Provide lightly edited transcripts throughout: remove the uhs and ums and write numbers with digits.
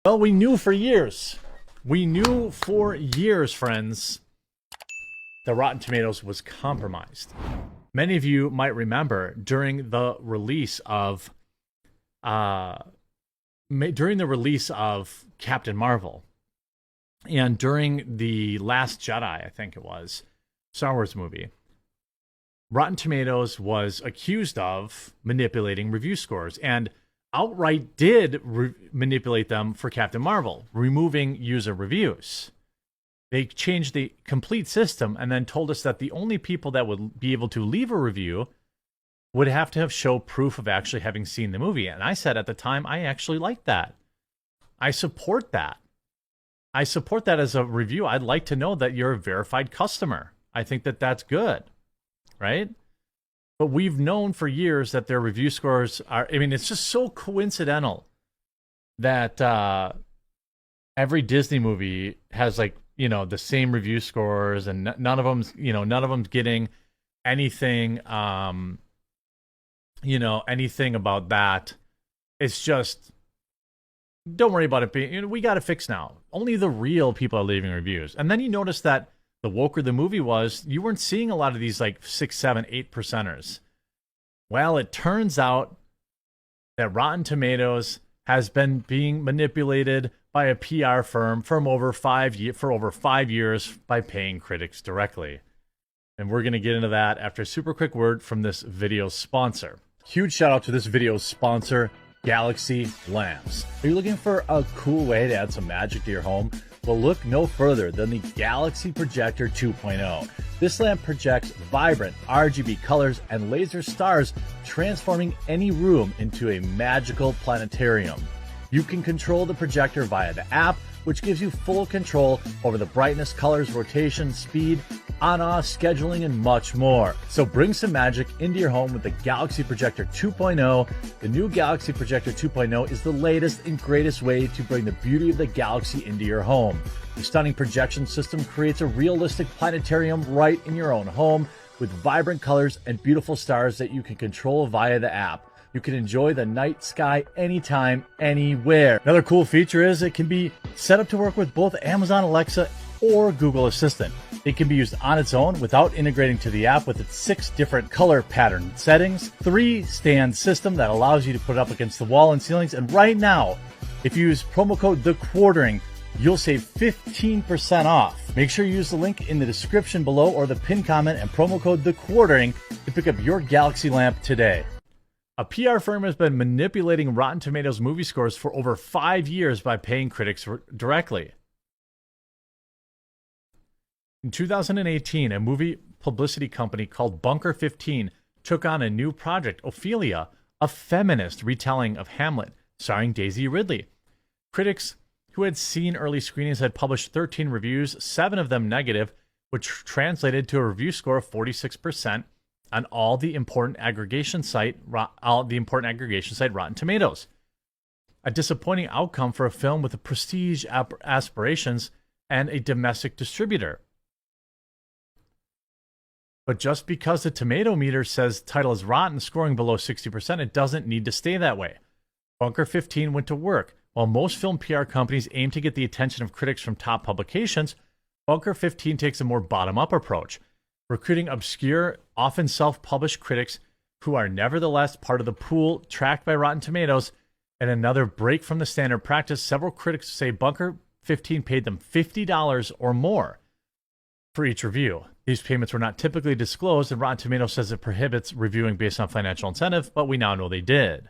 Well, we knew for years. We knew for years, friends, that Rotten Tomatoes was compromised. Many of you might remember during the release of Captain Marvel and during the Last Jedi, I think it was, Star Wars movie, Rotten Tomatoes was accused of manipulating review scores and outright did manipulate them for Captain Marvel, removing user reviews. They changed the complete system and then told us that the only people that would be able to leave a review would have to show proof of actually having seen the movie. And I said at the time, I actually like that. I support that. I support that as a review. I'd like to know that you're a verified customer. I think that that's good, right? But we've known for years that their review scores are, I mean, it's just so coincidental that every Disney movie has the same review scores and none of them's getting anything, anything about that. It's just, don't worry about it being, we got it fixed now. Only the real people are leaving reviews. And then you notice that the woker the movie was, you weren't seeing a lot of these 6, 7, 8%ers. Well, it turns out that Rotten Tomatoes has been being manipulated by a PR firm for over 5 years by paying critics directly. And we're going to get into that after a super quick word from this video's sponsor. Huge shout out to this video's sponsor, Galaxy Lamps. Are you looking for a cool way to add some magic to your home? Well, look no further than the Galaxy Projector 2.0. This lamp projects vibrant RGB colors and laser stars, transforming any room into a magical planetarium. You can control the projector via the app, which gives you full control over the brightness, colors, rotation, speed, on-off, scheduling, and much more. So bring some magic into your home with the Galaxy Projector 2.0. The new Galaxy Projector 2.0 is the latest and greatest way to bring the beauty of the galaxy into your home. The stunning projection system creates a realistic planetarium right in your own home with vibrant colors and beautiful stars that you can control via the app. You can enjoy the night sky anytime, anywhere. Another cool feature is it can be set up to work with both Amazon Alexa or Google Assistant. It can be used on its own without integrating to the app with its 6 different color pattern settings, 3-stand system that allows you to put it up against the wall and ceilings. And right now, if you use promo code THEQUARTERING, you'll save 15% off. Make sure you use the link in the description below or the pinned comment and promo code THEQUARTERING to pick up your Galaxy lamp today. A PR firm has been manipulating Rotten Tomatoes movie scores for over 5 years by paying critics directly. In 2018, a movie publicity company called Bunker 15 took on a new project, Ophelia, a feminist retelling of Hamlet, starring Daisy Ridley. Critics who had seen early screenings had published 13 reviews, 7 of them negative, which translated to a review score of 46% on the important aggregation site Rotten Tomatoes. A disappointing outcome for a film with prestige aspirations and a domestic distributor. But just because the tomato meter says title is rotten, scoring below 60%, it doesn't need to stay that way. Bunker 15 went to work. While most film PR companies aim to get the attention of critics from top publications, Bunker 15 takes a more bottom-up approach, recruiting obscure, often self-published critics who are nevertheless part of the pool tracked by Rotten Tomatoes. And another break from the standard practice, several critics say Bunker 15 paid them $50 or more for each review. These payments were not typically disclosed, and Rotten Tomatoes says it prohibits reviewing based on financial incentive, but we now know they did.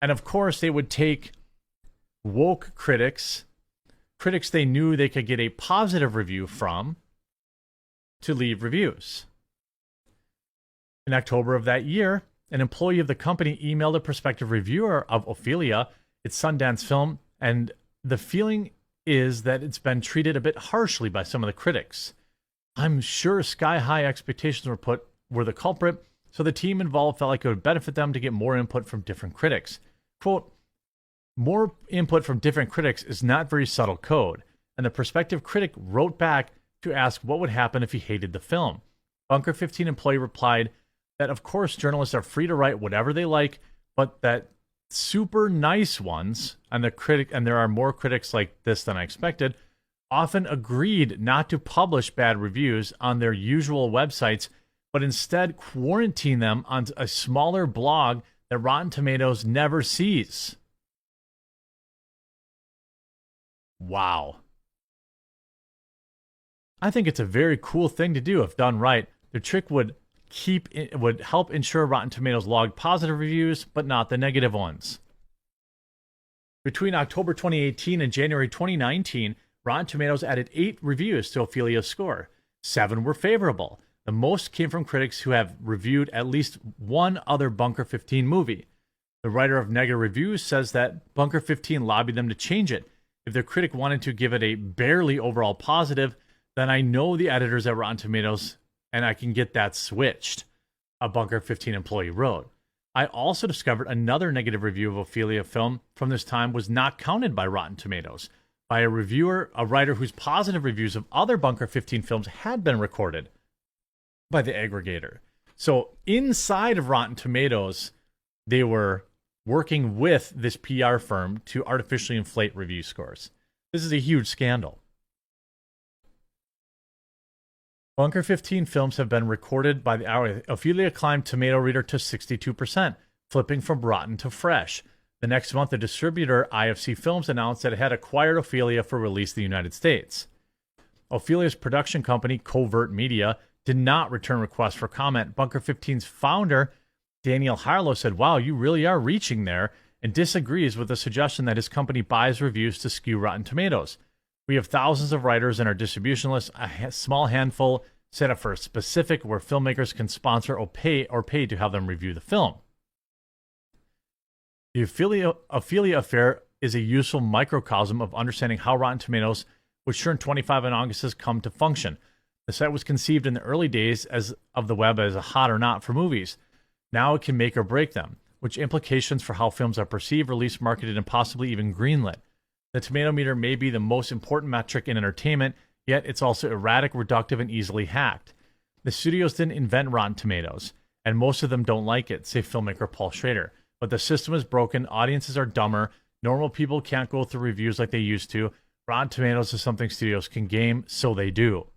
And of course, they would take woke critics they knew they could get a positive review from, to leave reviews. In October of that year, an employee of the company emailed a prospective reviewer of Ophelia, its Sundance film, and the feeling is that it's been treated a bit harshly by some of the critics. I'm sure sky-high expectations were the culprit, so the team involved felt like it would benefit them to get more input from different critics. Quote, more input from different critics is not very subtle code, and the prospective critic wrote back to ask what would happen if he hated the film. Bunker 15 employee replied that of course journalists are free to write whatever they like, but that super nice ones, and there are more critics like this than I expected, often agreed not to publish bad reviews on their usual websites, but instead quarantine them on a smaller blog that Rotten Tomatoes never sees. Wow. I think it's a very cool thing to do if done right. The trick would help ensure Rotten Tomatoes logged positive reviews, but not the negative ones. Between October 2018 and January 2019, Rotten Tomatoes added 8 reviews to Ophelia's score. 7 were favorable. The most came from critics who have reviewed at least one other Bunker 15 movie. The writer of negative reviews says that Bunker 15 lobbied them to change it. If the critic wanted to give it a barely overall positive, then I know the editors at Rotten Tomatoes and I can get that switched, a Bunker 15 employee wrote. I also discovered another negative review of Ophelia film from this time was not counted by Rotten Tomatoes, by a writer whose positive reviews of other Bunker 15 films had been recorded by the aggregator. So inside of Rotten Tomatoes, they were working with this PR firm to artificially inflate review scores. This is a huge scandal. Bunker 15 films have been recorded by the hour. Ophelia climbed Tomato Reader to 62%, flipping from rotten to fresh. The next month, the distributor IFC Films announced that it had acquired Ophelia for release in the United States. Ophelia's production company, Covert Media, did not return requests for comment. Bunker 15's founder, Daniel Harlow, said, "Wow, you really are reaching there," and disagrees with the suggestion that his company buys reviews to skew Rotten Tomatoes. We have thousands of writers in our distribution list, a small handful set up for a specific where filmmakers can sponsor or pay to have them review the film. The Ophelia affair is a useful microcosm of understanding how Rotten Tomatoes, which turned 25 in August, has come to function. The site was conceived in the early days of the web as a hot or not for movies. Now it can make or break them, which implications for how films are perceived, released, marketed, and possibly even greenlit. The tomato meter may be the most important metric in entertainment, yet it's also erratic, reductive, and easily hacked. The studios didn't invent Rotten Tomatoes, and most of them don't like it, say filmmaker Paul Schrader. But the system is broken, audiences are dumber, normal people can't go through reviews like they used to. Rotten Tomatoes is something studios can game, so they do.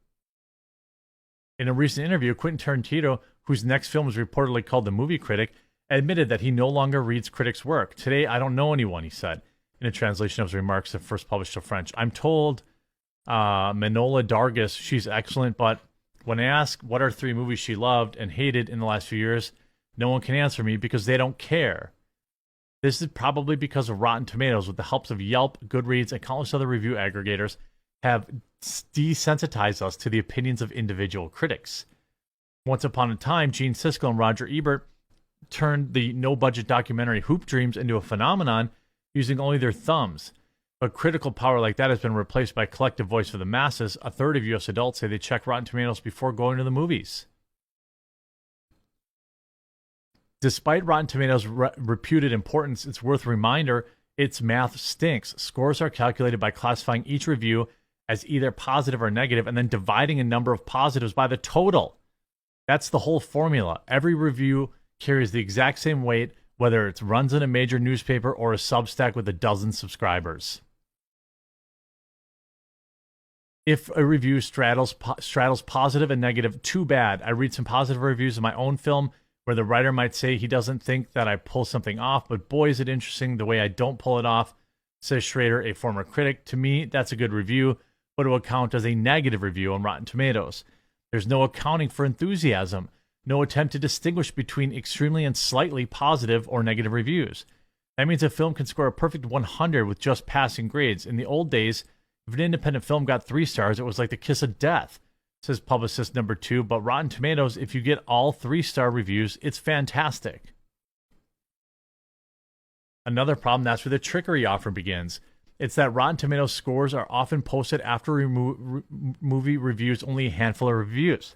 In a recent interview, Quentin Tarantino, whose next film is reportedly called The Movie Critic, admitted that he no longer reads critics' work. "Today, I don't know anyone," he said, in a translation of his remarks that first published to French. "I'm told Manola Dargis, she's excellent, but when I ask what are 3 movies she loved and hated in the last few years, no one can answer me because they don't care." This is probably because of Rotten Tomatoes, with the helps of Yelp, Goodreads, and countless other review aggregators, have desensitized us to the opinions of individual critics. Once upon a time, Gene Siskel and Roger Ebert turned the no-budget documentary Hoop Dreams into a phenomenon using only their thumbs. But critical power like that has been replaced by collective voice for the masses. A third of U.S. adults say they check Rotten Tomatoes before going to the movies. Despite Rotten Tomatoes' reputed importance, it's worth a reminder its math stinks. Scores are calculated by classifying each review as either positive or negative and then dividing a number of positives by the total. That's the whole formula. Every review carries the exact same weight, whether it runs in a major newspaper or a Substack with a dozen subscribers. If a review straddles positive and negative, too bad. I read some positive reviews of my own film where the writer might say he doesn't think that I pull something off, but boy, is it interesting the way I don't pull it off, says Schrader, a former critic. To me, that's a good review, but it will count as a negative review on Rotten Tomatoes. There's no accounting for enthusiasm, no attempt to distinguish between extremely and slightly positive or negative reviews. That means a film can score a perfect 100 with just passing grades. In the old days, if an independent film got 3 stars, it was like the kiss of death, says publicist number 2. But Rotten Tomatoes, if you get all 3-star reviews, it's fantastic. Another problem, that's where the trickery often begins. It's that Rotten Tomatoes scores are often posted after movie reviews only a handful of reviews,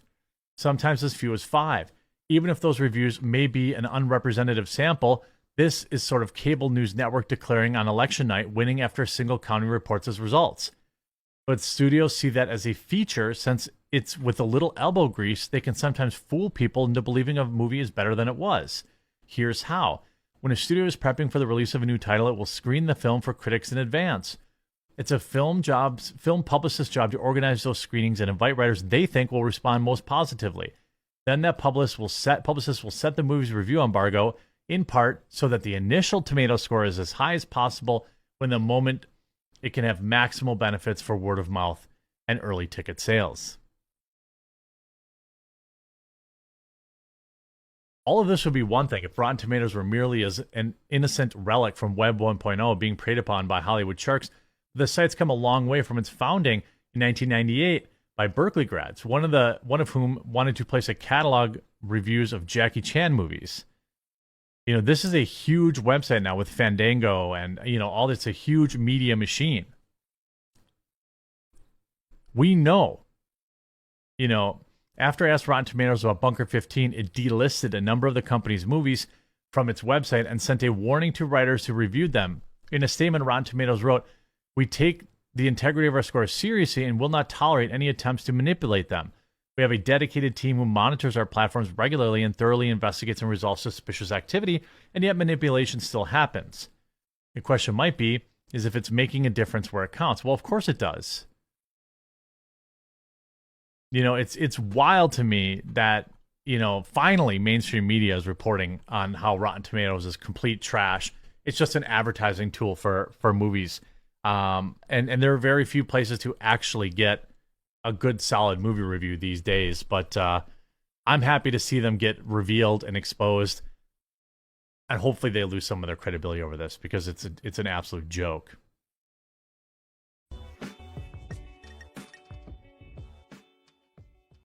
sometimes as few as 5. Even if those reviews may be an unrepresentative sample, this is sort of cable news network declaring on election night winning after a single county reports its results. But studios see that as a feature, since it's with a little elbow grease, they can sometimes fool people into believing a movie is better than it was. Here's how. When a studio is prepping for the release of a new title, it will screen the film for critics in advance. It's a film publicist's job to organize those screenings and invite writers they think will respond most positively. Then that publicist will set the movie's review embargo, in part so that the initial tomato score is as high as possible when the moment it can have maximal benefits for word of mouth and early ticket sales. All of this would be one thing if Rotten Tomatoes were merely as an innocent relic from Web 1.0 being preyed upon by Hollywood sharks. The site's come a long way from its founding in 1998 by Berkeley grads, one of whom wanted to place a catalog reviews of Jackie Chan movies. You know, this is a huge website now with Fandango and, you know, all this, a huge media machine. We know, you know, after I asked Rotten Tomatoes about Bunker 15, it delisted a number of the company's movies from its website and sent a warning to writers who reviewed them. In a statement, Rotten Tomatoes wrote, "We take the integrity of our scores seriously and will not tolerate any attempts to manipulate them. We have a dedicated team who monitors our platforms regularly and thoroughly investigates and resolves suspicious activity, and yet manipulation still happens." The question might be, is if it's making a difference where it counts. Well, of course it does. You know, it's wild to me that, you know, finally mainstream media is reporting on how Rotten Tomatoes is complete trash. It's just an advertising tool for movies. And there are very few places to actually get a good solid movie review these days. But I'm happy to see them get revealed and exposed. And hopefully they lose some of their credibility over this because it's an absolute joke.